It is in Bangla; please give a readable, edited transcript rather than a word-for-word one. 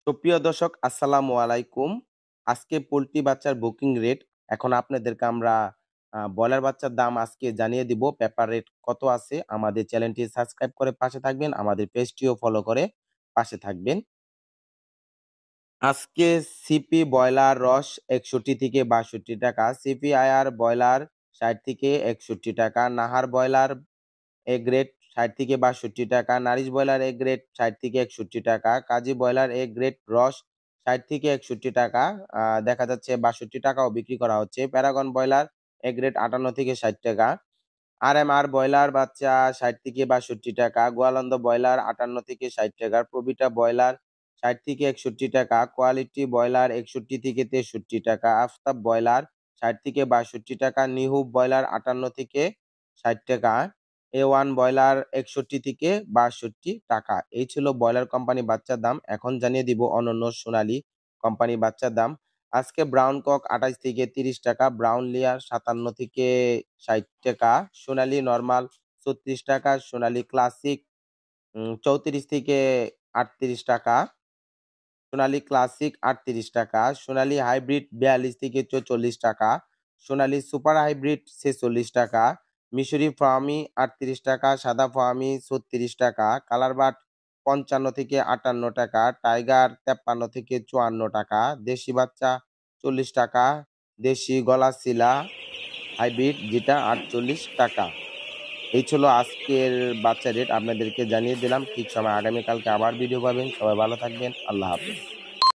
সুপ্রিয় দর্শক আসসালামু আলাইকুম। আজকে পোল্ট্রি বাচ্চার বুকিং রেট এখন আপনাদেরকে আমরা ব্রয়লার বাচ্চার দাম আজকে জানিয়ে দিব। পেপার রেট কত আছে? আমাদের চ্যানেলটি সাবস্ক্রাইব করে পাশে থাকবেন। আমাদের পেজটিও ফলো করে পাশে থাকবেন। আজকে সিপি ব্রয়লার রস ৬১ থেকে ৬২ টাকা, সিপি আয়ার ব্রয়লার ৬০ থেকে ৬১ টাকা, নাহার ব্রয়লার এ গ্রেড ৬০ থেকে ৬২ টাকা, নারিশ ব্রয়লার এ গ্রেড ৬০ থেকে ৬১ টাকা, কাজী ব্রয়লার এ গ্রেড রস ৬০ থেকে ৬১ টাকা। দেখা যাচ্ছে ৬২ টাকাও বিক্রি করা হচ্ছে। প্যারাগন ব্রয়লার এ গ্রেড ৫৮ থেকে ৬০ টাকা। আরএমআর ব্রয়লার বাচ্চা ৬০ থেকে ৬২ টাকা, গোয়ালন্দ ব্রয়লার ৫৮ থেকে ৬০ টাকা, প্রবিটা ব্রয়লার ৬০ থেকে ৬১ টাকা, কোয়ালিটি ব্রয়লার ৬১ থেকে ৬৩ টাকা, আফতাব ব্রয়লার ৬০ থেকে ৬২ টাকা, নিহু ব্রয়লার ৫৮ থেকে ৬০ টাকা, A1 ব্রয়লার ৬১ থেকে ৬২ টাকা। এই ছিল ব্রয়লার কোম্পানি বাচ্চার দাম। এখন জানিয়ে দিব অনন্য সোনালী কোম্পানি বাচ্চার দাম। আজকে ব্রাউন কক ২৮ থেকে ৩০ টাকা, ব্রাউন লেয়ার ৫৭ থেকে ৬০ টাকা, সোনালী নরমাল ৩৬ টাকা, সোনালী ক্লাসিক ৩৪ থেকে ৩৮ টাকা, সোনালী ক্লাসিক ৩৮ টাকা, সোনালী হাইব্রিড ৪২ থেকে ৪৪ টাকা, সোনালী সুপার হাইব্রিড ৪৬ টাকা, মিশরি ফার্মি ৩৮ টাকা, সাদা ফার্মি ৩৬ টাকা, কালার বাট ৫৫ থেকে ৫৮ টাকা, টাইগার ৫৩ থেকে ৫৪ টাকা, দেশি বাচ্চা ৪০ টাকা, দেশি গলাশিলা হাইব্রিড যেটা ৪৮ টাকা। এই ছিল আজকের বাচ্চা রেট আপনাদেরকে জানিয়ে দিলাম। ঠিক সময় আগামীকালকে আবার ভিডিও পাবেন। সবাই ভালো থাকবেন। আল্লাহ হাফেজ।